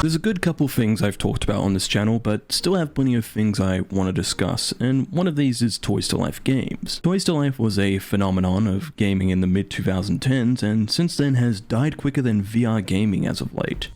There's a good couple things I've talked about on this channel, but still have plenty of things I want to discuss, and one of these is Toys to Life games. Toys to Life was a phenomenon of gaming in the mid-2010s, and since then has died quicker than VR gaming as of late.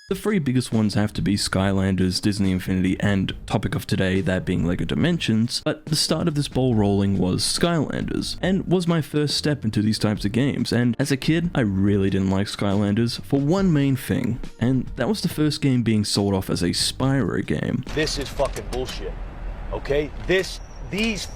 The three biggest ones have to be Skylanders, Disney Infinity, and topic of today, that being LEGO Dimensions, but the start of this ball rolling was Skylanders, and was my first step into these types of games, and as a kid, I really didn't like Skylanders for one main thing, and that was the first game being sold off as a Spyro game. This is fucking bullshit, okay? These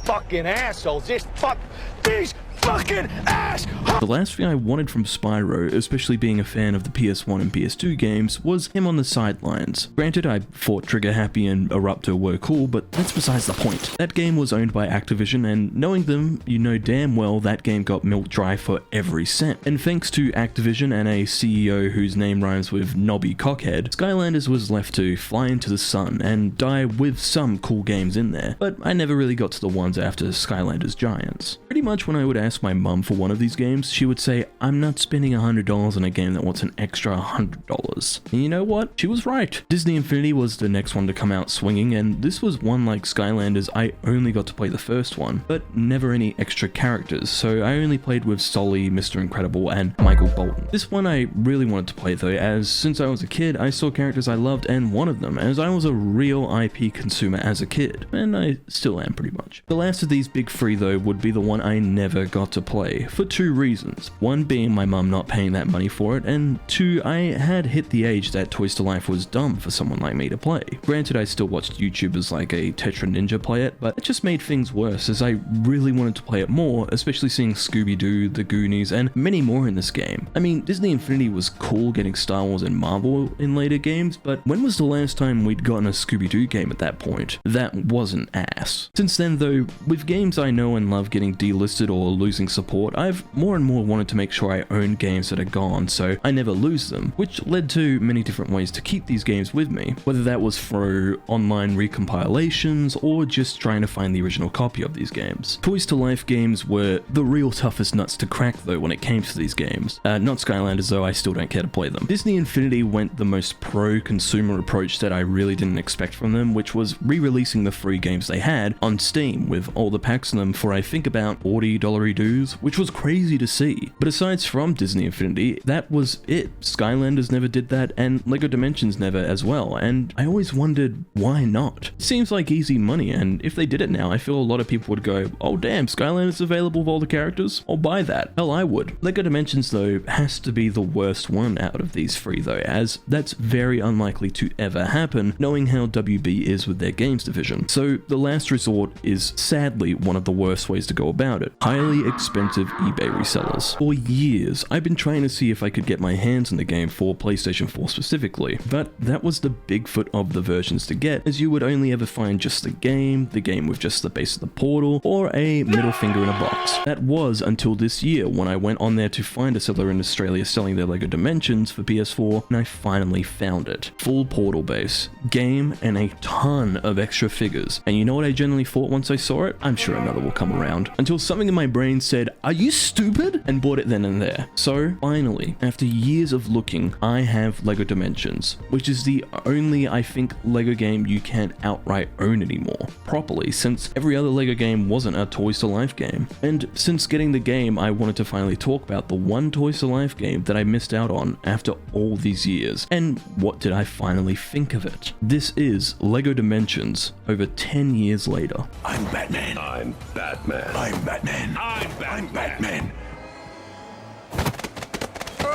fucking assholes, these fucking ass. The last thing I wanted from Spyro, especially being a fan of the PS1 and PS2 games, was him on the sidelines. Granted, I thought Trigger Happy and Eruptor were cool, but that's besides the point. That game was owned by Activision, and knowing them, you know damn well that game got milked dry for every cent. And thanks to Activision and a CEO whose name rhymes with Nobby Cockhead, Skylanders was left to fly into the sun and die with some cool games in there, but I never really got to the ones after Skylanders Giants. Pretty much when I would ask my mum for one of these games, she would say, I'm not spending $100 on a game that wants an extra $100. And you know what? She was right. Disney Infinity was the next one to come out swinging, and this was one like Skylanders. I only got to play the first one, but never any extra characters, so I only played with Sully, Mr. Incredible, and Michael Bolton. This one I really wanted to play though, as since I was a kid, I saw characters I loved and wanted them, as I was a real IP consumer as a kid, and I still am pretty much. The last of these big three though would be the one I never got to play, for two reasons. One being my mum not paying that money for it, and two, I had hit the age that Toys to Life was dumb for someone like me to play. Granted, I still watched YouTubers like a Tetra Ninja play it, but it just made things worse as I really wanted to play it more, especially seeing Scooby-Doo, The Goonies, and many more in this game. I mean, Disney Infinity was cool getting Star Wars and Marvel in later games, but when was the last time we'd gotten a Scooby-Doo game at that point? That wasn't ass. Since then though, with games I know and love getting delisted or losing support, I've more and more wanted to make sure I own games that are gone so I never lose them, which led to many different ways to keep these games with me, whether that was through online recompilations or just trying to find the original copy of these games. Toys to Life games were the real toughest nuts to crack though when it came to these games. Not Skylanders though, I still don't care to play them. Disney Infinity went the most pro-consumer approach that I really didn't expect from them, which was re-releasing the free games they had on Steam with all the packs in them for I think about $40 dues, which was crazy to see. But aside from Disney Infinity, that was it. Skylanders never did that, and LEGO Dimensions never as well, and I always wondered why not. It seems like easy money, and if they did it now, I feel a lot of people would go, oh damn, Skylanders available with all the characters? I'll buy that. Hell, I would. LEGO Dimensions though has to be the worst one out of these three though, as that's very unlikely to ever happen, knowing how WB is with their games division. So the last resort is sadly one of the worst ways to go about it. Highly expensive eBay resellers. For years, I've been trying to see if I could get my hands on the game for PlayStation 4 specifically, but that was the Bigfoot of the versions to get, as you would only ever find just the game with just the base of the portal, or a middle finger in a box. That was until this year when I went on there to find a seller in Australia selling their LEGO Dimensions for PS4, and I finally found it. Full portal base, game, and a ton of extra figures. And you know what I generally thought once I saw it? I'm sure another will come around. Until something in my brain said, are you stupid? And bought it then and there. So finally, after years of looking, I have LEGO Dimensions, which is the only, I think, LEGO game you can't outright own anymore, properly, since every other LEGO game wasn't a Toys to Life game. And since getting the game, I wanted to finally talk about the one Toys to Life game that I missed out on after all these years. And what did I finally think of it? This is LEGO Dimensions over 10 years later. I'm Batman. I'm Batman. I'm Batman. I'm Batman. I'm Batman.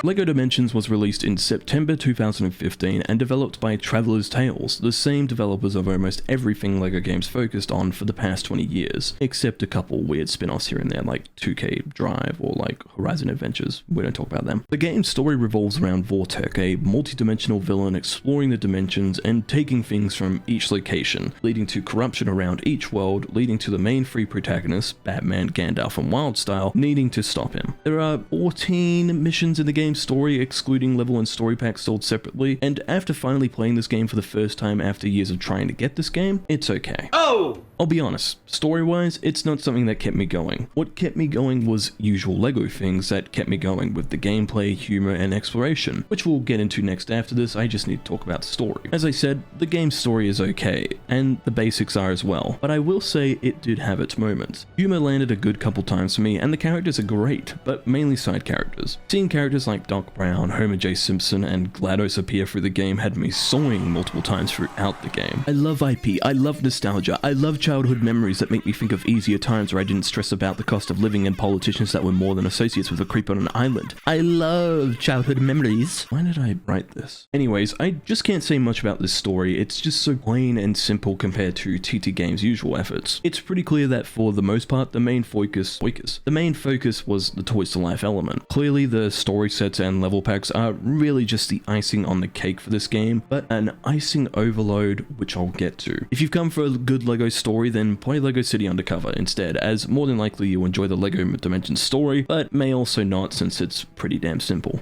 LEGO Dimensions was released in September 2015 and developed by Traveller's Tales, the same developers of almost everything LEGO games focused on for the past 20 years, except a couple weird spin-offs here and there like 2K Drive or like Horizon Adventures. We don't talk about them. The game's story revolves around Vortek, a multi-dimensional villain exploring the dimensions and taking things from each location, leading to corruption around each world, leading to the main three protagonists, Batman, Gandalf, and Wildstyle, needing to stop him. There are 14 missions in the game game's story, excluding level and story packs sold separately, and after finally playing this game for the first time after years of trying to get this game, it's okay. Oh! I'll be honest, story-wise, it's not something that kept me going. What kept me going was usual LEGO things that kept me going with the gameplay, humor, and exploration, which we'll get into next after this. I just need to talk about the story. As I said, the game's story is okay, and the basics are as well, but I will say it did have its moments. Humor landed a good couple times for me, and the characters are great, but mainly side characters. Seeing characters like Doc Brown, Homer J. Simpson, and GLaDOS appear through the game had me soaring multiple times throughout the game. I love IP, I love nostalgia, I love childhood memories that make me think of easier times where I didn't stress about the cost of living and politicians that were more than associates with a creep on an island. I love childhood memories. Why did I write this? Anyways, I just can't say much about this story. It's just so plain and simple compared to TT Games' usual efforts. It's pretty clear that for the most part, the main focus was the Toys to Life element. Clearly, the story sets and level packs are really just the icing on the cake for this game, but an icing overload, which I'll get to. If you've come for a good LEGO story, then play LEGO City Undercover instead, as more than likely you'll enjoy the LEGO Dimensions story, but may also not since it's pretty damn simple.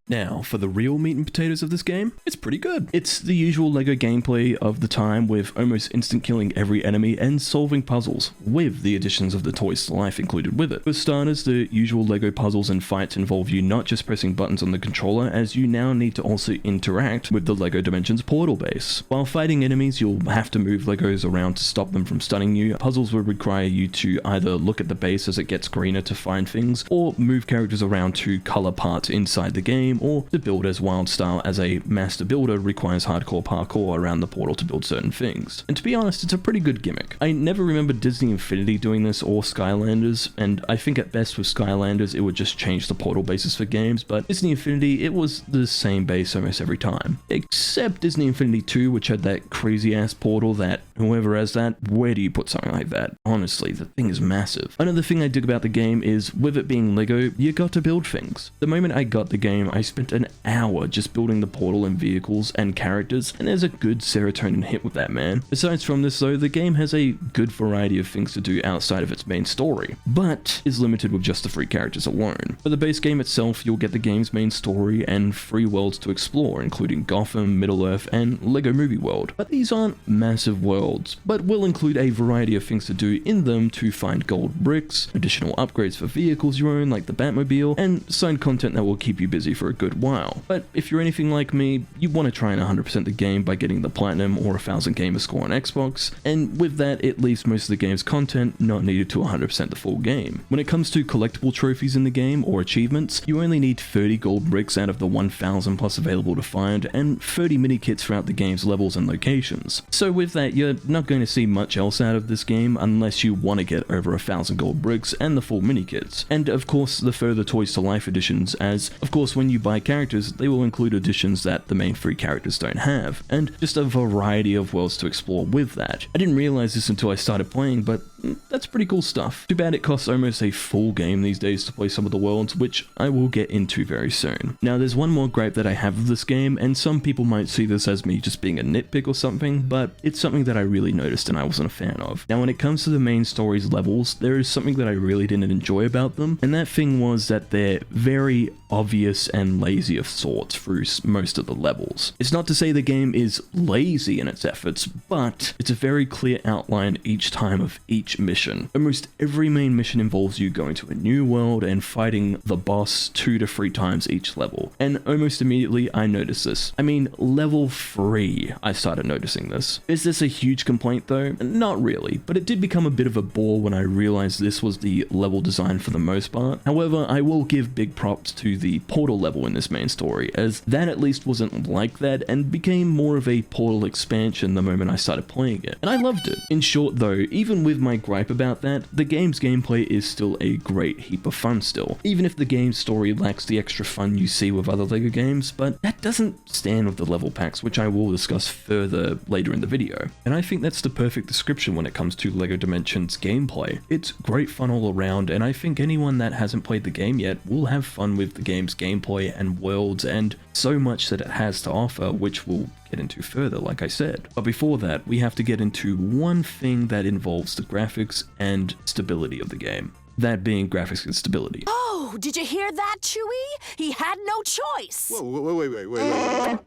Now, for the real meat and potatoes of this game, it's pretty good. It's the usual LEGO gameplay of the time with almost instant killing every enemy and solving puzzles, with the additions of the Toys to Life included with it. For starters, the usual LEGO puzzles and fights involve you not just pressing buttons on the controller, as you now need to also interact with the LEGO Dimensions portal base. While fighting enemies, you'll have to move LEGOs around to stop them from stunning you. Puzzles will require you to either look at the base as it gets greener to find things, or move characters around to color parts inside the game, or to build as wild style, as a master builder requires hardcore parkour around the portal to build certain things. And to be honest, it's a pretty good gimmick. I never remember Disney Infinity doing this or Skylanders, and I think at best with Skylanders it would just change the portal bases for games, but Disney Infinity, it was the same base almost every time. Except Disney Infinity 2, which had that crazy ass portal that whoever has that, where do you put something like that? Honestly, the thing is massive. Another thing I dig about the game is, with it being LEGO, you got to build things. The moment I got the game, I spent an hour just building the portal and vehicles and characters, and there's a good serotonin hit with that, man. Besides from this though, the game has a good variety of things to do outside of its main story, but is limited with just the 3 characters alone. For the base game itself, you'll get the game's main story and 3 worlds to explore, including Gotham, Middle-earth, and LEGO Movie World. But these aren't massive worlds, but will include a variety of things to do in them to find gold bricks, additional upgrades for vehicles you own like the Batmobile, and side content that will keep you busy for a good while. But if you're anything like me, you want to try and 100% the game by getting the Platinum or 1000 gamer score on Xbox, and with that it leaves most of the game's content not needed to 100% the full game. When it comes to collectible trophies in the game or achievements, you only need 30 gold bricks out of the 1000 plus available to find, and 30 mini kits throughout the game's levels and locations. So with that, you're not going to see much else out of this game unless you want to get over 1000 gold bricks and the full mini kits. And of course the further Toys to Life editions, as of course when you buy characters, they will include additions that the main 3 characters don't have, and just a variety of worlds to explore with that. I didn't realize this until I started playing, but that's pretty cool stuff. Too bad it costs almost a full game these days to play some of the worlds, which I will get into very soon. Now there's one more gripe that I have of this game, and some people might see this as me just being a nitpick or something, but it's something that I really noticed and I wasn't a fan of. Now when it comes to the main story's levels, there is something that I really didn't enjoy about them, and that thing was that they're very obvious and lazy of sorts through most of the levels. It's not to say the game is lazy in its efforts, but it's a very clear outline each time of each mission. Almost every main mission involves you going to a new world and fighting the boss 2 to 3 times each level, and almost immediately I noticed this. I mean, level 3 I started noticing this. Is this a huge complaint though? Not really, but it did become a bit of a bore when I realized this was the level design for the most part. However, I will give big props to the portal level in this main story, as that at least wasn't like that and became more of a portal expansion the moment I started playing it, and I loved it. In short though, even with my gripe about that, the game's gameplay is still a great heap of fun still, even if the game's story lacks the extra fun you see with other LEGO games, but that doesn't stand with the level packs, which I will discuss further later in the video. And I think that's the perfect description when it comes to LEGO Dimensions gameplay. It's great fun all around, and I think anyone that hasn't played the game yet will have fun with the game's gameplay and worlds and so much that it has to offer, which we'll get into further, like I said. But before that, we have to get into one thing that involves the graphics and stability of the game. that being graphics and stability. Oh, did you hear that, Chewie? He had no choice. Whoa, wait.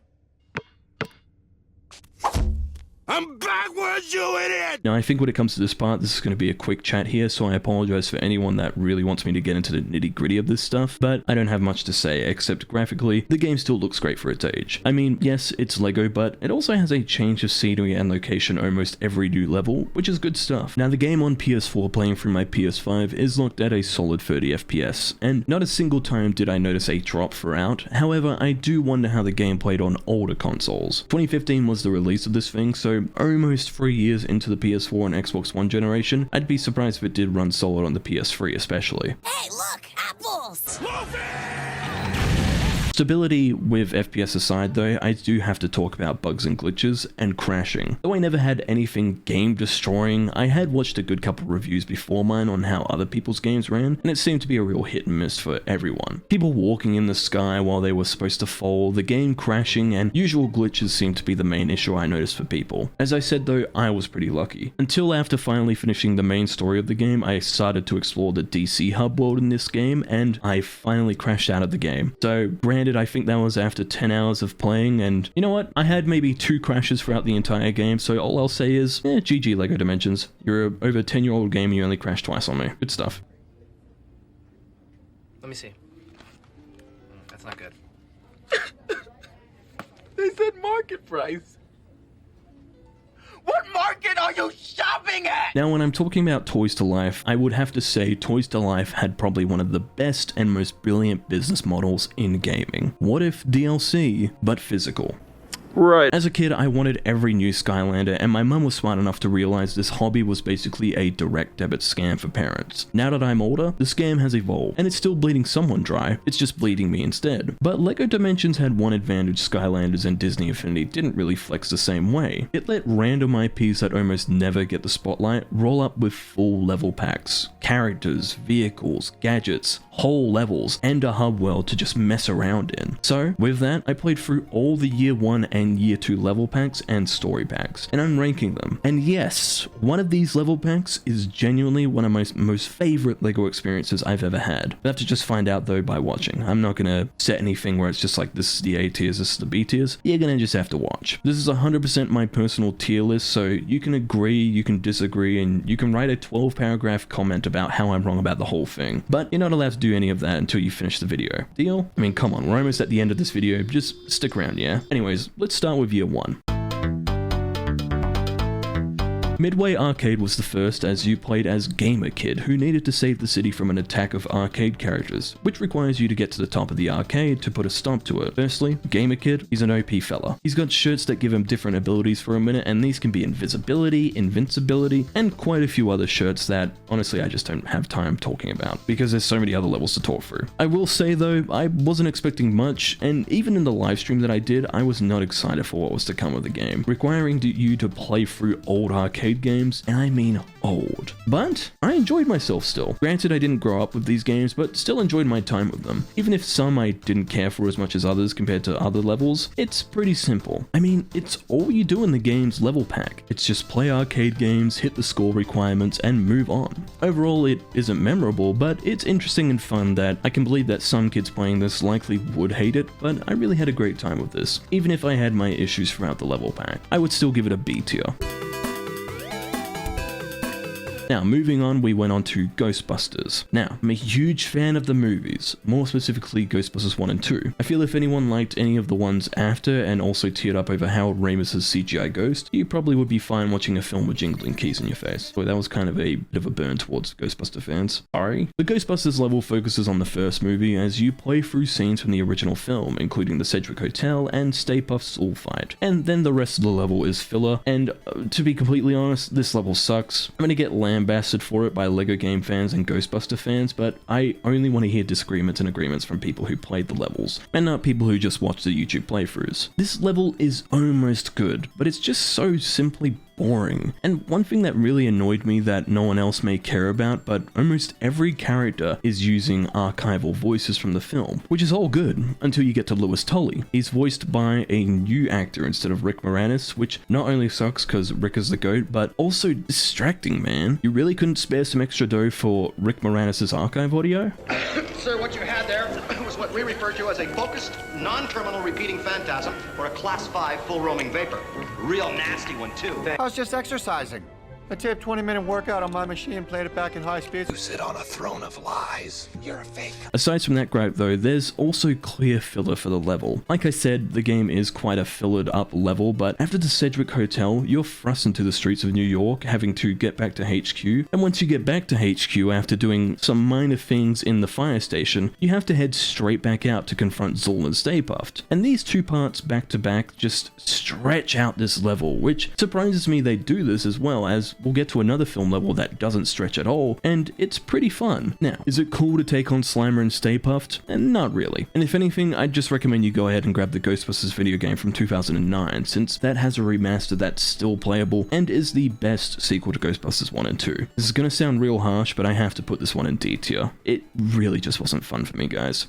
I'm backwards, you idiot! Now, I think when it comes to this part, this is going to be a quick chat here, so I apologize for anyone that really wants me to get into the nitty-gritty of this stuff, but I don't have much to say, except graphically, the game still looks great for its age. I mean, yes, it's LEGO, but it also has a change of scenery and location almost every new level, which is good stuff. Now, the game on PS4 playing through my PS5 is locked at a solid 30 FPS, and not a single time did I notice a drop throughout. However, I do wonder how the game played on older consoles. 2015 was the release of this thing, so almost 3 years into the PS4 and Xbox One generation, I'd be surprised if it did run solid on the PS3 especially. Hey, look, apples! Stability with FPS aside though, I do have to talk about bugs and glitches and crashing. Though I never had anything game destroying, I had watched a good couple reviews before mine on how other people's games ran, and it seemed to be a real hit and miss for everyone. People walking in the sky while they were supposed to fall, the game crashing, and usual glitches seemed to be the main issue I noticed for people. As I said though, I was pretty lucky. Until after finally finishing the main story of the game, I started to explore the DC hub world in this game, and I finally crashed out of the game. So granted, I think that was after 10 hours of playing, and you know what? I had maybe 2 crashes throughout the entire game, so all I'll say is, GG LEGO Dimensions. You're a over 10-year-old game and you only crashed twice on me. Good stuff. Let me see. That's not good. They said market price. What market are you shopping at? Now, when I'm talking about Toys to Life, I would have to say Toys to Life had probably one of the best and most brilliant business models in gaming. What if DLC, but physical? Right. As a kid, I wanted every new Skylander, and my mum was smart enough to realize this hobby was basically a direct debit scam for parents. Now that I'm older, the scam has evolved, and it's still bleeding someone dry, it's just bleeding me instead. But LEGO Dimensions had one advantage Skylanders and Disney Infinity didn't really flex the same way. It let random IPs that almost never get the spotlight roll up with full level packs, characters, vehicles, gadgets, whole levels, and a hub world to just mess around in. So, with that, I played through all the Year 1 and Year 2 level packs and story packs, and I'm ranking them. And yes, one of these level packs is genuinely one of my most favorite LEGO experiences I've ever had. You'll have to just find out though by watching. I'm not gonna set anything where it's just like, this is the A tiers, this is the B tiers. You're gonna just have to watch. This is 100% my personal tier list, so you can agree, you can disagree, and you can write a 12-paragraph comment about how I'm wrong about the whole thing. But you're not allowed to do any of that until you finish the video. Deal? I mean, come on, we're almost at the end of this video, just stick around, yeah? Anyways, let's start with Year 1. Midway Arcade was the first, as you played as Gamer Kid, who needed to save the city from an attack of arcade characters, which requires you to get to the top of the arcade to put a stop to it. Firstly, Gamer Kid, he's an OP fella. He's got shirts that give him different abilities for a minute, and these can be invisibility, invincibility, and quite a few other shirts that, honestly, I just don't have time talking about, because there's so many other levels to talk through. I will say though, I wasn't expecting much, and even in the live stream that I did, I was not excited for what was to come of the game, requiring you to play through old arcade games, and I mean old. But I enjoyed myself still. Granted, I didn't grow up with these games, but still enjoyed my time with them. Even if some I didn't care for as much as others compared to other levels, it's pretty simple. I mean, it's all you do in the game's level pack. It's just play arcade games, hit the score requirements, and move on. Overall, it isn't memorable, but it's interesting and fun that I can believe that some kids playing this likely would hate it, but I really had a great time with this. Even if I had my issues throughout the level pack, I would still give it a B tier. Now, moving on, we went on to Ghostbusters. Now, I'm a huge fan of the movies, more specifically Ghostbusters 1 and 2. I feel if anyone liked any of the ones after and also teared up over Harold Ramis's CGI ghost, you probably would be fine watching a film with jingling keys in your face. So that was kind of a bit of a burn towards Ghostbuster fans. Sorry. The Ghostbusters level focuses on the first movie as you play through scenes from the original film, including the Sedgwick Hotel and Stay Puft Soul fight. And then the rest of the level is filler, and to be completely honest, this level sucks. I'm gonna get lambasted for it by LEGO game fans and Ghostbuster fans, but I only want to hear disagreements and agreements from people who played the levels, and not people who just watch the YouTube playthroughs. This level is almost good, but it's just so simply boring. And one thing that really annoyed me that no one else may care about, but almost every character is using archival voices from the film, which is all good until you get to Louis Tully. He's voiced by a new actor instead of Rick Moranis, which not only sucks because Rick is the GOAT, but also distracting, man. You really couldn't spare some extra dough for Rick Moranis' archive audio? Sir, what you had there was what we refer to as a focused, non-terminal repeating phantasm, or a class 5 full roaming vapor. Real nasty one, too. I was just exercising. I taped 20-minute workout on my machine and played it back in high speed. You sit on a throne of lies. You're a fake. Aside from that gripe though, there's also clear filler for the level. Like I said, the game is quite a fillered up level, but after the Sedgwick Hotel, you're thrust into the streets of New York, having to get back to HQ, and once you get back to HQ after doing some minor things in the fire station, you have to head straight back out to confront Zool and Stay Puft. And these two parts back to back just stretch out this level, which surprises me they do this as well, as we'll get to another film level that doesn't stretch at all, and it's pretty fun. Now, is it cool to take on Slimer and Stay Puft? Not really. And if anything, I'd just recommend you go ahead and grab the Ghostbusters video game from 2009, since that has a remaster that's still playable and is the best sequel to Ghostbusters 1 and 2. This is gonna sound real harsh, but I have to put this one in D tier. It really just wasn't fun for me, guys.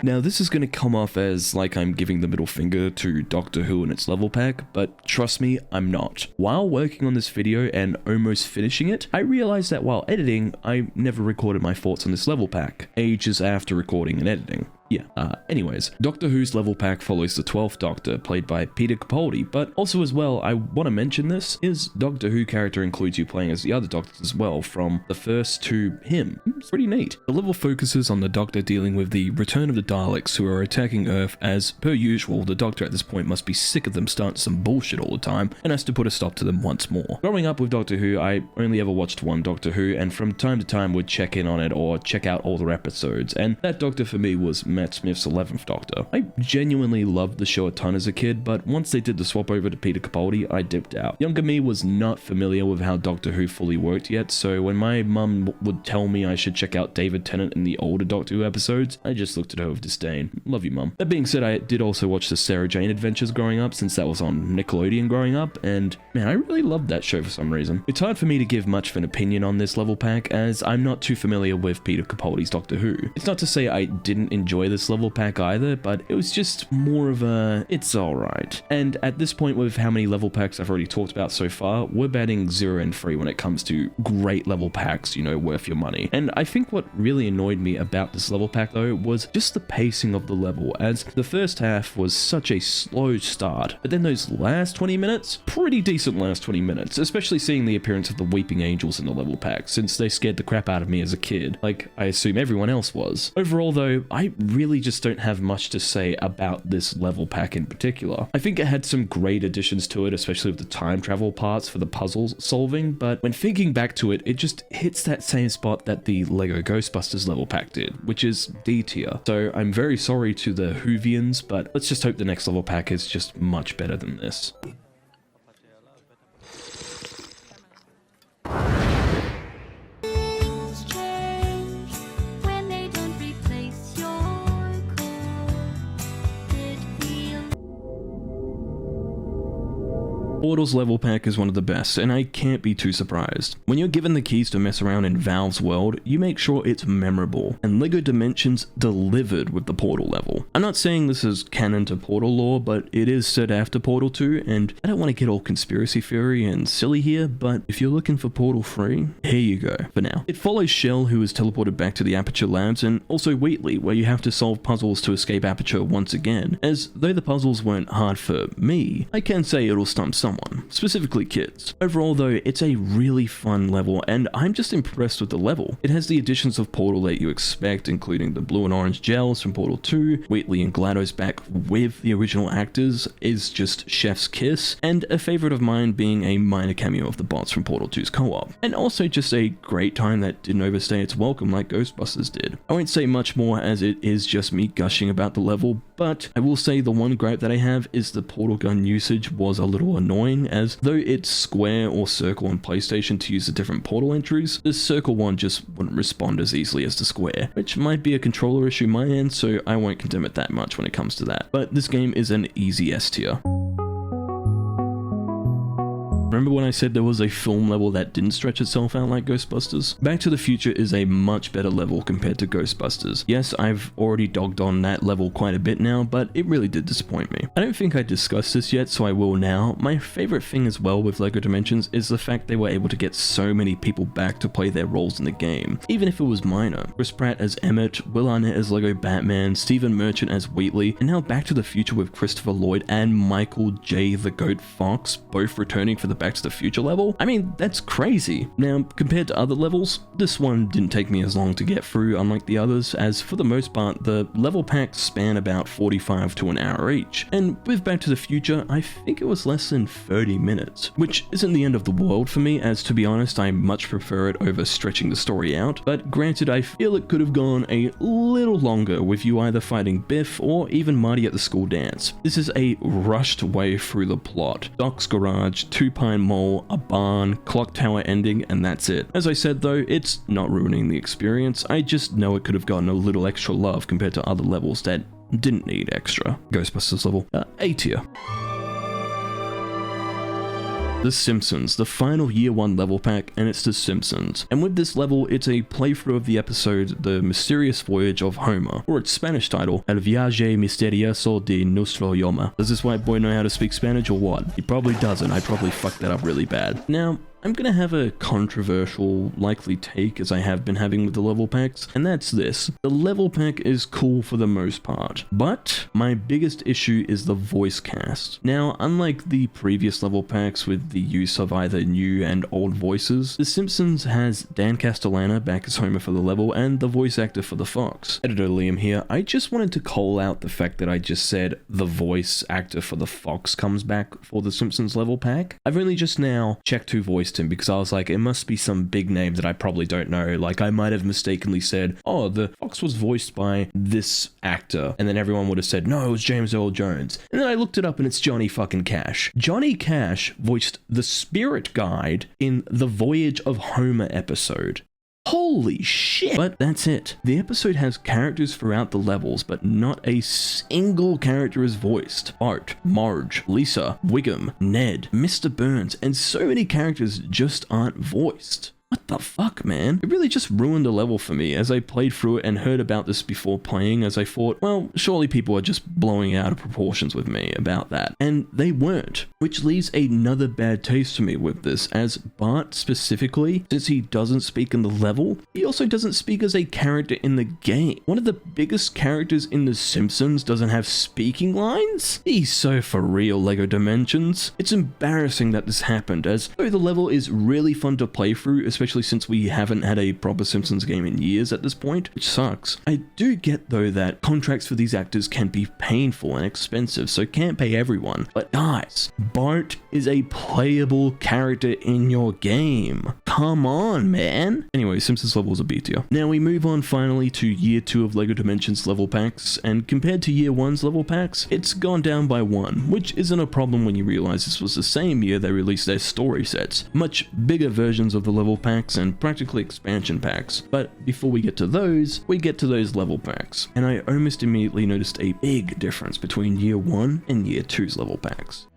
Now this is going to come off as like I'm giving the middle finger to Doctor Who and its level pack, but trust me, I'm not. While working on this video and almost finishing it, I realized that while editing, I never recorded my thoughts on this level pack, ages after recording and editing. Yeah, anyways, Doctor Who's level pack follows the 12th Doctor, played by Peter Capaldi, but also as well, I want to mention this, his Doctor Who character includes you playing as the other Doctors as well, from the first to him. It's pretty neat. The level focuses on the Doctor dealing with the return of the Daleks who are attacking Earth. As per usual, the Doctor at this point must be sick of them starting some bullshit all the time, and has to put a stop to them once more. Growing up with Doctor Who, I only ever watched one Doctor Who, and from time to time would check in on it or check out older episodes, and that Doctor for me was Matt Smith's 11th Doctor. I genuinely loved the show a ton as a kid, but once they did the swap over to Peter Capaldi, I dipped out. Younger me was not familiar with how Doctor Who fully worked yet, so when my mum would tell me I should check out David Tennant in the older Doctor Who episodes, I just looked at her with disdain. Love you, mum. That being said, I did also watch the Sarah Jane Adventures growing up, since that was on Nickelodeon growing up, and man, I really loved that show for some reason. It's hard for me to give much of an opinion on this level pack, as I'm not too familiar with Peter Capaldi's Doctor Who. It's not to say I didn't enjoy this level pack either, but it was just more of a, it's alright. And at this point, with how many level packs I've already talked about so far, we're batting 0 and 3 when it comes to great level packs, you know, worth your money. And I think what really annoyed me about this level pack though was just the pacing of the level, as the first half was such a slow start, but then those last 20 minutes, pretty decent last 20 minutes, especially seeing the appearance of the Weeping Angels in the level pack, since they scared the crap out of me as a kid, like I assume everyone else was. Overall though, I really just don't have much to say about this level pack in particular. I think it had some great additions to it, especially with the time travel parts for the puzzles solving, but when thinking back to it, it just hits that same spot that the Lego Ghostbusters level pack did, which is D tier. So I'm very sorry to the Whovians, but let's just hope the next level pack is just much better than this. Portal's level pack is one of the best, and I can't be too surprised. When you're given the keys to mess around in Valve's world, you make sure it's memorable, and LEGO Dimensions delivered with the Portal level. I'm not saying this is canon to Portal lore, but it is set after Portal 2, and I don't want to get all conspiracy theory and silly here, but if you're looking for Portal 3, here you go, for now. It follows Shell, who is teleported back to the Aperture Labs, and also Wheatley, where you have to solve puzzles to escape Aperture once again, as though the puzzles weren't hard for me, I can say it'll stump someone, specifically kids. Overall though, it's a really fun level, and I'm just impressed with the level. It has the additions of Portal that you expect, including the blue and orange gels from Portal 2, Wheatley and GLaDOS back with the original actors is just chef's kiss, and a favorite of mine being a minor cameo of the bots from Portal 2's co-op. And also just a great time that didn't overstay its welcome like Ghostbusters did. I won't say much more as it is just me gushing about the level, but I will say the one gripe that I have is the portal gun usage was a little annoying, as though it's square or circle on PlayStation to use the different portal entries, the circle one just wouldn't respond as easily as the square, which might be a controller issue my end, so I won't condemn it that much when it comes to that. But this game is an easy S tier. Remember when I said there was a film level that didn't stretch itself out like Ghostbusters? Back to the Future is a much better level compared to Ghostbusters. Yes, I've already dogged on that level quite a bit now, but it really did disappoint me. I don't think I discussed this yet, so I will now. My favorite thing as well with LEGO Dimensions is the fact they were able to get so many people back to play their roles in the game, even if it was minor. Chris Pratt as Emmett, Will Arnett as Lego Batman, Stephen Merchant as Wheatley, and now Back to the Future with Christopher Lloyd and Michael J. the Goat Fox both returning for the Back to the Future level. I mean, that's crazy. Now, compared to other levels, this one didn't take me as long to get through, unlike the others, as for the most part, the level packs span about 45 to an hour each. And with Back to the Future, I think it was less than 30 minutes, which isn't the end of the world for me, as to be honest, I much prefer it over stretching the story out, but granted, I feel it could have gone a little longer with you either fighting Biff or even Marty at the school dance. This is a rushed way through the plot. Doc's garage, Two Pine Mall, a barn, clock tower ending, and that's it. As I said though, it's not ruining the experience, I just know it could have gotten a little extra love compared to other levels that didn't need extra. Ghostbusters level, A tier. The Simpsons, the final year 1 level pack, and it's The Simpsons. And with this level, it's a playthrough of the episode The Mysterious Voyage of Homer, or its Spanish title, El Viaje Misterioso de Nuestro Yoma. Does this white boy know how to speak Spanish or what? He probably doesn't, I probably fucked that up really bad. Now, I'm gonna have a controversial, likely take as I have been having with the level packs, and that's this. The level pack is cool for the most part, but my biggest issue is the voice cast. Now, unlike the previous level packs with the use of either new and old voices, The Simpsons has Dan Castellaneta back as Homer for the level and the voice actor for the Fox. Editor Liam here, I just wanted to call out the fact that I just said the voice actor for the Fox comes back for the Simpsons level pack. I've only just now checked who voiced him because I was like, it must be some big name that I probably don't know. Like, I might have mistakenly said, oh, the Fox was voiced by this actor, and then everyone would have said, no, it was James Earl Jones. And then I looked it up and it's Johnny fucking Cash. Johnny Cash voiced the spirit guide in the Voyage of Homer episode. Holy shit! But that's it. The episode has characters throughout the levels, but not a single character is voiced. Art, Marge, Lisa, Wiggum, Ned, Mr. Burns, and so many characters just aren't voiced. What the fuck, man? It really just ruined the level for me as I played through it and heard about this before playing, as I thought, well, surely people are just blowing out of proportions with me about that. And they weren't, which leaves another bad taste for me with this, as Bart specifically, since he doesn't speak in the level, he also doesn't speak as a character in the game. One of the biggest characters in The Simpsons doesn't have speaking lines? He's so for real, LEGO Dimensions. It's embarrassing that this happened, as though the level is really fun to play through, especially since we haven't had a proper Simpsons game in years at this point, which sucks. I do get though that contracts for these actors can be painful and expensive, so can't pay everyone. But guys, Bart is a playable character in your game. Come on, man. Anyway, Simpsons level is a B tier. Now we move on finally to year 2 of LEGO Dimensions level packs, and compared to year 1's level packs, it's gone down by 1, which isn't a problem when you realize this was the same year they released their story sets, much bigger versions of the level packs and practically expansion packs. But before we get to those, we get to those level packs, and I almost immediately noticed a big difference between year 1 and year 2's level packs.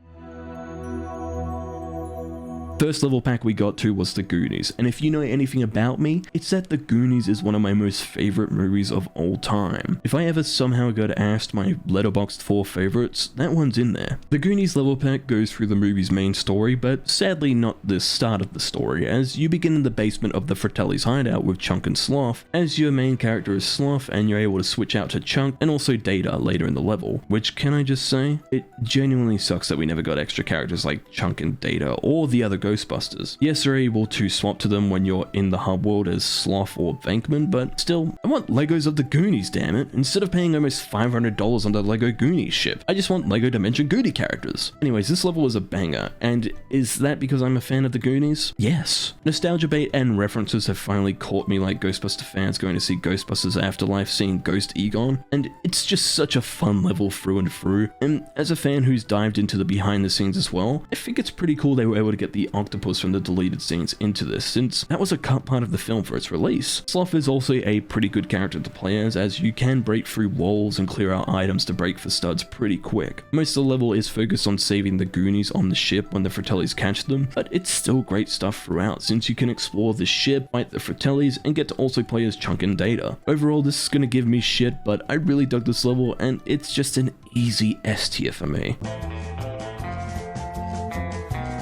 First level pack we got to was The Goonies, and if you know anything about me, it's that The Goonies is one of my most favorite movies of all time. If I ever somehow got asked my letterboxd 4 favorites, that one's in there. The Goonies level pack goes through the movie's main story, but sadly not the start of the story, as you begin in the basement of the Fratelli's hideout with Chunk and Sloth, as your main character is Sloth, and you're able to switch out to Chunk and also Data later in the level, which, can I just say, it genuinely sucks that we never got extra characters like Chunk and Data or the other Ghostbusters. Yes, you're able to swap to them when you're in the hub world as Sloth or Venkman, but still, I want Legos of the Goonies, damn it. Instead of paying almost $500 on the Lego Goonies ship, I just want Lego Dimension Goonie characters. Anyways, this level is a banger, and is that because I'm a fan of the Goonies? Yes. Nostalgia bait and references have finally caught me like Ghostbuster fans going to see Ghostbusters Afterlife seeing Ghost Egon, and it's just such a fun level through and through, and as a fan who's dived into the behind the scenes as well, I think it's pretty cool they were able to get the octopus from the deleted scenes into this, since that was a cut part of the film for its release. Sloth is also a pretty good character to play as you can break through walls and clear out items to break for studs pretty quick. Most of the level is focused on saving the Goonies on the ship when the Fratellis catch them, but it's still great stuff throughout since you can explore the ship, fight the Fratellis, and get to also play as Chunk and Data. Overall, this is gonna give me shit, but I really dug this level and it's just an easy S tier for me.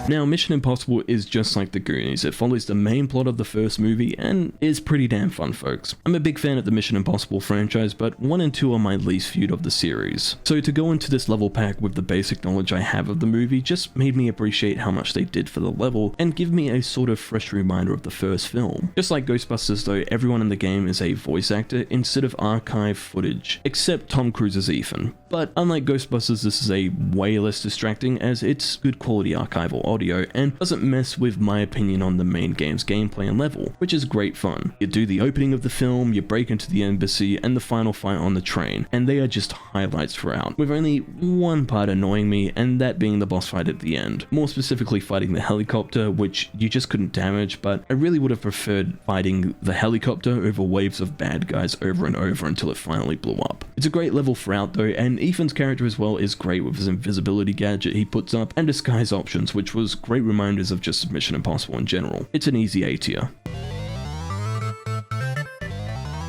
Now, Mission Impossible is just like the Goonies. It follows the main plot of the first movie and is pretty damn fun, folks. I'm a big fan of the Mission Impossible franchise, but 1 and 2 are my least viewed of the series. So to go into this level pack with the basic knowledge I have of the movie just made me appreciate how much they did for the level and give me a sort of fresh reminder of the first film. Just like Ghostbusters though, everyone in the game is a voice actor instead of archive footage, except Tom Cruise's Ethan. But unlike Ghostbusters, this is a way less distracting as it's good quality archival audio and doesn't mess with my opinion on the main game's gameplay and level, which is great fun. You do the opening of the film, you break into the embassy, and the final fight on the train, and they are just highlights throughout, with only one part annoying me, and that being the boss fight at the end. More specifically fighting the helicopter, which you just couldn't damage, but I really would have preferred fighting the helicopter over waves of bad guys over and over until it finally blew up. It's a great level throughout though, and Ethan's character as well is great with his invisibility gadget he puts up and disguise options, which was great reminders of just Mission Impossible in general. It's an easy A tier.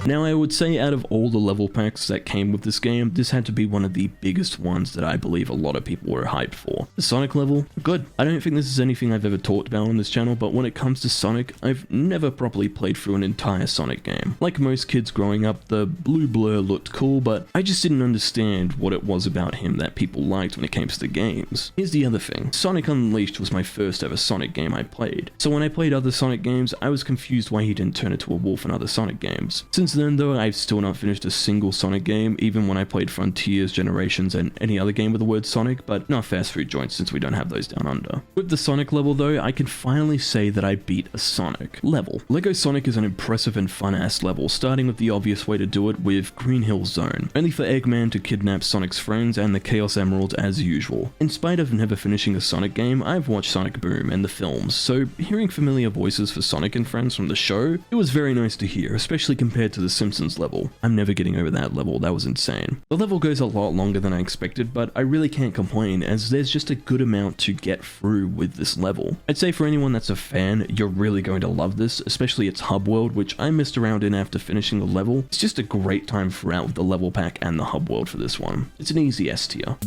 Now, I would say out of all the level packs that came with this game, this had to be one of the biggest ones that I believe a lot of people were hyped for. The Sonic level, good. I don't think this is anything I've ever talked about on this channel, but when it comes to Sonic, I've never properly played through an entire Sonic game. Like most kids growing up, the blue blur looked cool, but I just didn't understand what it was about him that people liked when it came to the games. Here's the other thing. Sonic Unleashed was my first ever Sonic game I played. So when I played other Sonic games, I was confused why he didn't turn into a wolf in other Sonic games. Since then though, I've still not finished a single Sonic game, even when I played Frontiers, Generations, and any other game with the word Sonic, but not fast food joints since we don't have those down under. With the Sonic level though, I can finally say that I beat a Sonic level. Lego Sonic is an impressive and fun-ass level, starting with the obvious way to do it with Green Hill Zone, only for Eggman to kidnap Sonic's friends and the Chaos Emerald as usual. In spite of never finishing a Sonic game, I've watched Sonic Boom and the films, so hearing familiar voices for Sonic and friends from the show, it was very nice to hear, especially compared to the Simpsons level. I'm never getting over that level, that was insane. The level goes a lot longer than I expected, but I really can't complain as there's just a good amount to get through with this level. I'd say for anyone that's a fan, you're really going to love this, especially its hub world, which I messed around in after finishing the level. It's just a great time throughout with the level pack and the hub world for this one. It's an easy S tier.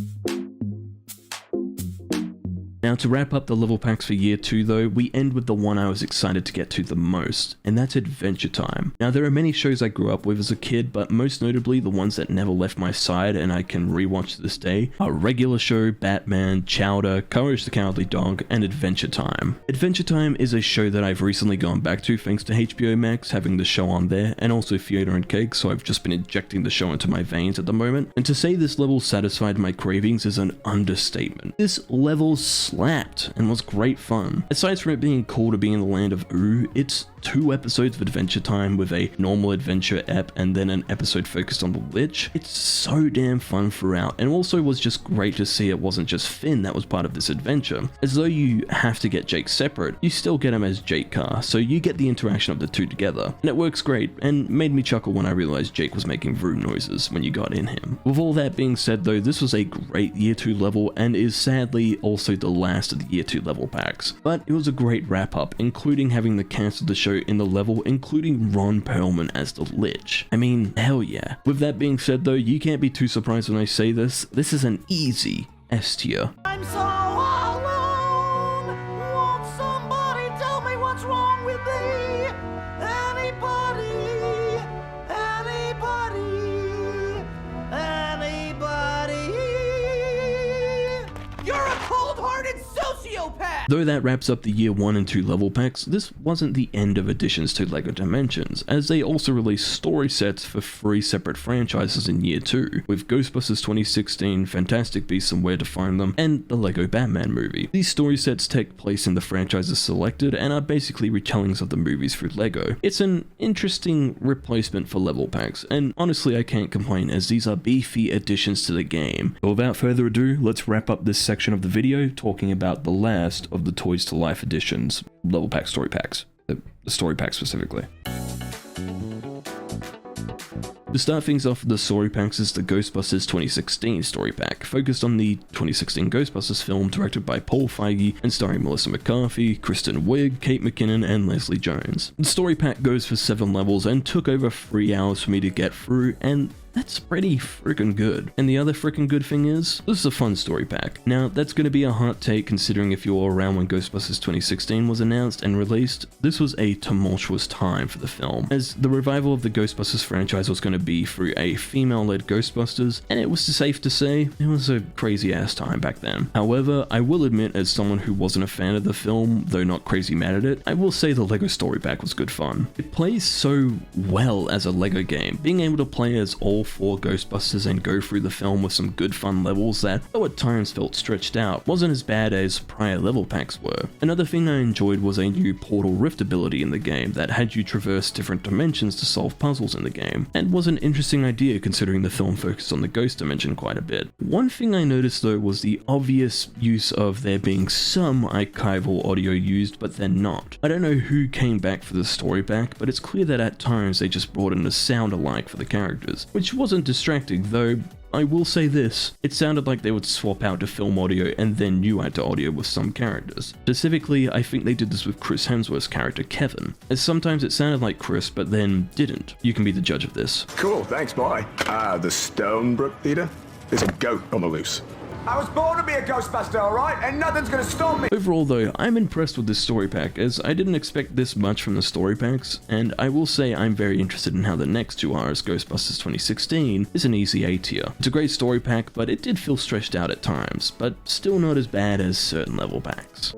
Now, to wrap up the level packs for year 2 though, we end with the one I was excited to get to the most, and that's Adventure Time. Now, there are many shows I grew up with as a kid, but most notably the ones that never left my side and I can rewatch to this day are Regular Show, Batman, Chowder, Courage the Cowardly Dog, and Adventure Time. Adventure Time is a show that I've recently gone back to thanks to HBO Max having the show on there, and also Fiona and Cake, so I've just been injecting the show into my veins at the moment, and to say this level satisfied my cravings is an understatement. This level slapped and was great fun. Aside from it being cool to be in the land of Ooh, it's 2 episodes of Adventure Time with a normal adventure ep and then an episode focused on the Lich. It's so damn fun throughout, and also was just great to see it wasn't just Finn that was part of this adventure. As though you have to get Jake separate, you still get him as Jake Carr, so you get the interaction of the two together, and it works great and made me chuckle when I realized Jake was making vroom noises when you got in him. With all that being said though, this was a great year 2 level and is sadly also the last of the year 2 level packs, but it was a great wrap up, including having the cast of the show in the level, including Ron Perlman as the Lich. I mean, hell yeah. With that being said though, you can't be too surprised when I say this is an easy S tier. I'm so alone. Won't somebody tell me what's wrong with me? Anybody? You're a cold-hearted sociopath! Though that wraps up the year 1 and 2 level packs, this wasn't the end of additions to LEGO Dimensions, as they also released story sets for 3 separate franchises in year 2, with Ghostbusters 2016, Fantastic Beasts and Where to Find Them, and the LEGO Batman movie. These story sets take place in the franchises selected and are basically retellings of the movies through LEGO. It's an interesting replacement for level packs, and honestly I can't complain as these are beefy additions to the game. But without further ado, let's wrap up this section of the video talking about the last of the Toys to Life editions, level pack, story packs, the story pack specifically. To start things off, the story packs is the Ghostbusters 2016 story pack, focused on the 2016 Ghostbusters film directed by Paul Feige and starring Melissa McCarthy, Kristen Wiig, Kate McKinnon, and Leslie Jones. The story pack goes for 7 levels and took over 3 hours for me to get through, and that's pretty freaking good. And the other freaking good thing is, this is a fun story pack. Now, that's going to be a hot take considering if you were around when Ghostbusters 2016 was announced and released, this was a tumultuous time for the film, as the revival of the Ghostbusters franchise was going to be through a female-led Ghostbusters, and it was safe to say, it was a crazy-ass time back then. However, I will admit, as someone who wasn't a fan of the film, though not crazy mad at it, I will say the LEGO story pack was good fun. It plays so well as a LEGO game, being able to play as all 4 Ghostbusters and go through the film with some good fun levels that, though at times felt stretched out, wasn't as bad as prior level packs were. Another thing I enjoyed was a new portal rift ability in the game that had you traverse different dimensions to solve puzzles in the game, and was an interesting idea considering the film focused on the ghost dimension quite a bit. One thing I noticed though was the obvious use of there being some archival audio used, but then not. I don't know who came back for the story pack, but it's clear that at times they just brought in a sound alike for the characters, which wasn't distracting, though I will say this, it sounded like they would swap out to film audio and then you add to audio with some characters. Specifically, I think they did this with Chris Hemsworth's character Kevin, as sometimes it sounded like Chris but then didn't. You can be the judge of this. Cool, thanks, boy. The Stonebrook Theater? There's a goat on the loose. I was born to be a Ghostbuster, alright? And nothing's gonna stop me! Overall though, I'm impressed with this story pack, as I didn't expect this much from the story packs, and I will say I'm very interested in how the next 2 are, as Ghostbusters 2016 is an easy A tier. It's a great story pack, but it did feel stretched out at times, but still not as bad as certain level packs.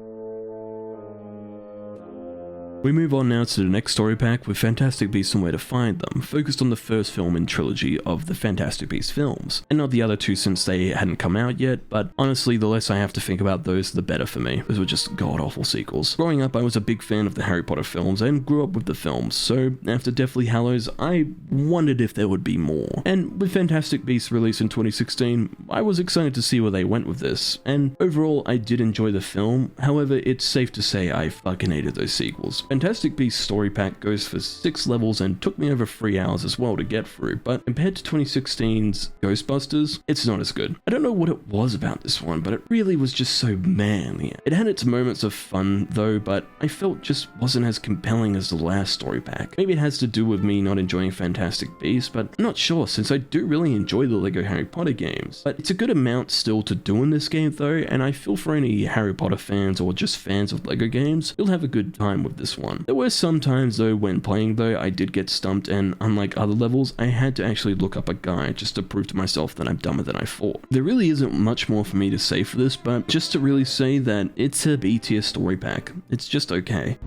We move on now to the next story pack with Fantastic Beasts and Where to Find Them, focused on the first film in trilogy of the Fantastic Beasts films, and not the other 2 since they hadn't come out yet, but honestly the less I have to think about those the better for me. Those were just god-awful sequels. Growing up I was a big fan of the Harry Potter films and grew up with the films, so after Deathly Hallows I wondered if there would be more. And with Fantastic Beasts released in 2016, I was excited to see where they went with this, and overall I did enjoy the film, however it's safe to say I fucking hated those sequels. Fantastic Beasts story pack goes for 6 levels and took me over 3 hours as well to get through, but compared to 2016's Ghostbusters, it's not as good. I don't know what it was about this one, but it really was just so manly. It had its moments of fun though, but I felt just wasn't as compelling as the last story pack. Maybe it has to do with me not enjoying Fantastic Beasts, but I'm not sure since I do really enjoy the LEGO Harry Potter games. But it's a good amount still to do in this game though, and I feel for any Harry Potter fans or just fans of LEGO games, you'll have a good time with this one. There were some times though when playing though I did get stumped, and unlike other levels I had to actually look up a guide just to prove to myself that I'm dumber than I thought. There really isn't much more for me to say for this, but just to really say that it's a B tier story pack. It's just okay.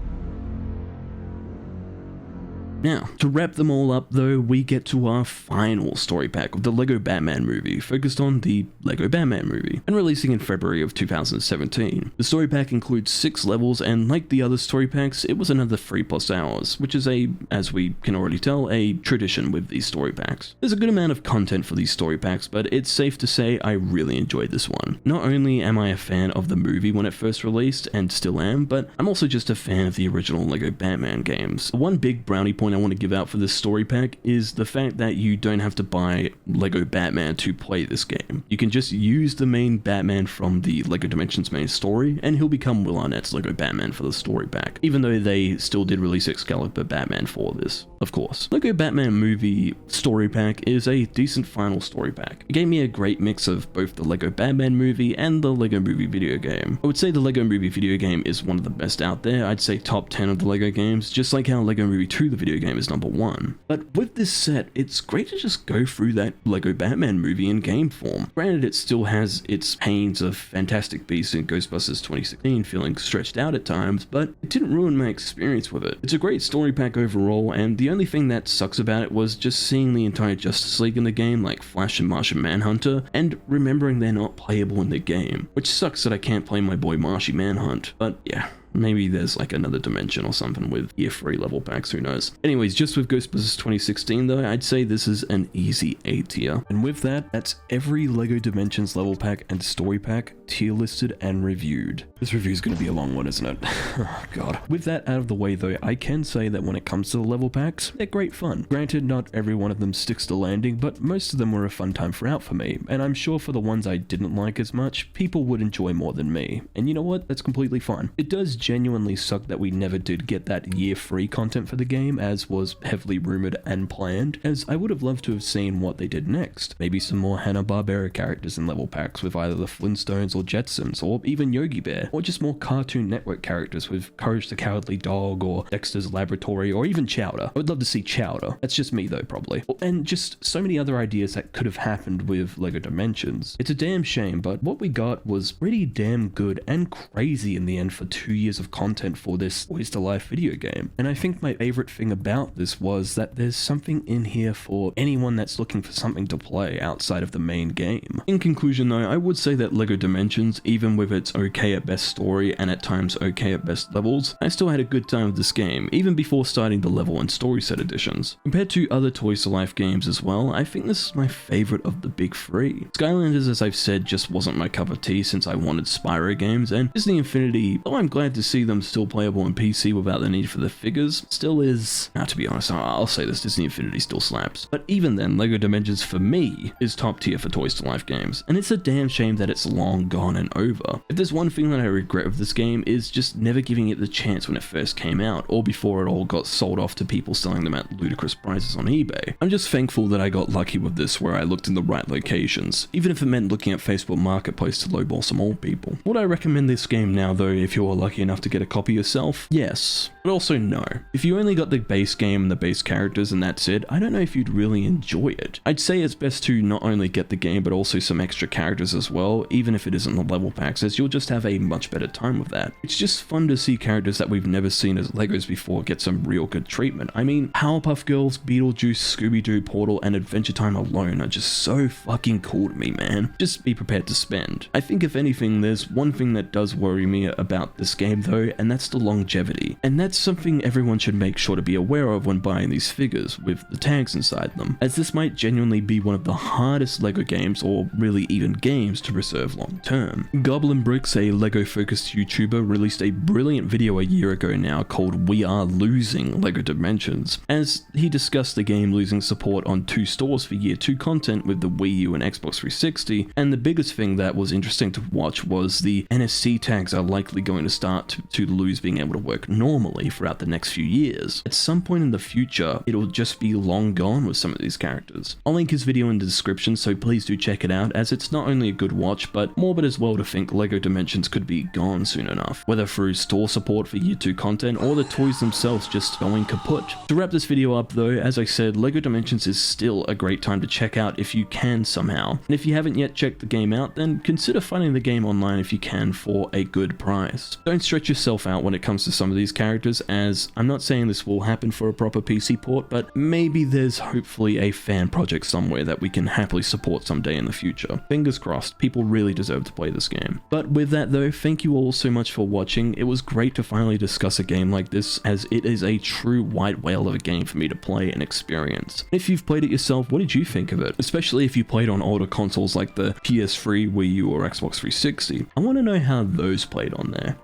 Now, to wrap them all up though, we get to our final story pack of the LEGO Batman movie, focused on the LEGO Batman movie, and releasing in February of 2017. The story pack includes 6 levels, and like the other story packs, it was another 3+ hours, which is as we can already tell, a tradition with these story packs. There's a good amount of content for these story packs, but it's safe to say I really enjoyed this one. Not only am I a fan of the movie when it first released, and still am, but I'm also just a fan of the original LEGO Batman games. One big brownie point I want to give out for this story pack is the fact that you don't have to buy LEGO Batman to play this game. You can just use the main Batman from the LEGO Dimensions main story, and he'll become Will Arnett's LEGO Batman for the story pack, even though they still did release Excalibur Batman for this, of course. LEGO Batman movie story pack is a decent final story pack. It gave me a great mix of both the LEGO Batman movie and the LEGO movie video game. I would say the LEGO movie video game is one of the best out there. I'd say top 10 of the LEGO games, just like how LEGO Movie 2 the video game is number 1. But with this set, it's great to just go through that LEGO Batman movie in game form. Granted, it still has its pains of Fantastic Beasts and Ghostbusters 2016 feeling stretched out at times, but it didn't ruin my experience with it. It's a great story pack overall, and the only thing that sucks about it was just seeing the entire Justice League in the game, like Flash and Martian Manhunter, and remembering they're not playable in the game, which sucks that I can't play my boy Martian Manhunt, but yeah. Maybe there's like another dimension or something with year 3 level packs, who knows. Anyways, just with Ghostbusters 2016 though, I'd say this is an easy A tier. And with that, that's every LEGO Dimensions level pack and story pack tier listed and reviewed. This review is going to be a long one, isn't it? Oh god. With that out of the way though, I can say that when it comes to the level packs, they're great fun. Granted, not every one of them sticks to landing, but most of them were a fun time throughout for me, and I'm sure for the ones I didn't like as much, people would enjoy more than me. And you know what? That's completely fine. It does genuinely suck that we never did get that year 3 content for the game, as was heavily rumored and planned, as I would have loved to have seen what they did next. Maybe some more Hanna-Barbera characters in level packs with either the Flintstones or Jetsons, or even Yogi Bear, or just more Cartoon Network characters with Courage the Cowardly Dog, or Dexter's Laboratory, or even Chowder. I would love to see Chowder. That's just me though, probably. And just so many other ideas that could have happened with LEGO Dimensions. It's a damn shame, but what we got was pretty damn good and crazy in the end for 2 years of content for this Toys to Life video game. And I think my favorite thing about this was that there's something in here for anyone that's looking for something to play outside of the main game. In conclusion though, I would say that LEGO Dimensions, even with its okay at best story and at times okay at best levels, I still had a good time with this game, even before starting the level and story set editions. Compared to other Toys to Life games as well, I think this is my favorite of the big 3. Skylanders, as I've said, just wasn't my cup of tea since I wanted Spyro games, and Disney Infinity, though I'm glad to see them still playable on PC without the need for the figures, still is, now to be honest, I'll say this, Disney Infinity still slaps. But even then, LEGO Dimensions for me is top tier for Toys to Life games, and it's a damn shame that it's long gone and over. If there's one thing that I regret with this game is just never giving it the chance when it first came out, or before it all got sold off to people selling them at ludicrous prices on eBay. I'm just thankful that I got lucky with this where I looked in the right locations, even if it meant looking at Facebook Marketplace to lowball some old people. Would I recommend this game now though if you're lucky enough to get a copy yourself? Yes, but also no. If you only got the base game and the base characters and that's it, I don't know if you'd really enjoy it. I'd say it's best to not only get the game but also some extra characters as well, even if it isn't the level packs, as you'll just have a much better time with that. It's just fun to see characters that we've never seen as Legos before get some real good treatment. I mean, Powerpuff Girls, Beetlejuice, Scooby-Doo, Portal, and Adventure Time alone are just so fucking cool to me, man. Just be prepared to spend. I think if anything, there's one thing that does worry me about this game though, and that's the longevity. And that's something everyone should make sure to be aware of when buying these figures, with the tags inside them, as this might genuinely be one of the hardest LEGO games, or really even games, to preserve long term. GoblinBricks, a LEGO focused YouTuber, released a brilliant video a year ago now called We Are Losing LEGO Dimensions, as he discussed the game losing support on 2 stores for year 2 content with the Wii U and Xbox 360, and the biggest thing that was interesting to watch was the NFC tags are likely going to start to lose being able to work normally throughout the next few years. At some point in the future, it'll just be long gone with some of these characters. I'll link his video in the description, so please do check it out, as it's not only a good watch, but morbid as well to think LEGO Dimensions could be gone soon enough, whether through store support for year 2 content or the toys themselves just going kaput. To wrap this video up though, as I said, LEGO Dimensions is still a great time to check out if you can somehow, and if you haven't yet checked the game out, then consider finding the game online if you can for a good price. Don't stretch yourself out when it comes to some of these characters, as I'm not saying this will happen for a proper PC port, but maybe there's hopefully a fan project somewhere that we can happily support someday in the future. Fingers crossed, people really deserve to play this game. But with that though, thank you all so much for watching. It was great to finally discuss a game like this, as it is a true white whale of a game for me to play and experience. If you've played it yourself, what did you think of it? Especially if you played on older consoles like the PS3, Wii U, or Xbox 360. I want to know how those played on there.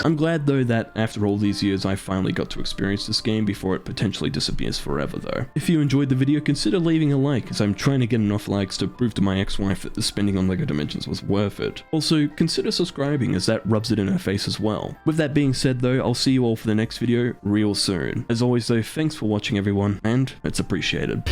I'm glad though that after all these years I finally got to experience this game before it potentially disappears forever though. If you enjoyed the video, consider leaving a like, as I'm trying to get enough likes to prove to my ex-wife that the spending on LEGO Dimensions was worth it. Also, consider subscribing, as that rubs it in her face as well. With that being said though, I'll see you all for the next video real soon. As always though, thanks for watching everyone, and it's appreciated.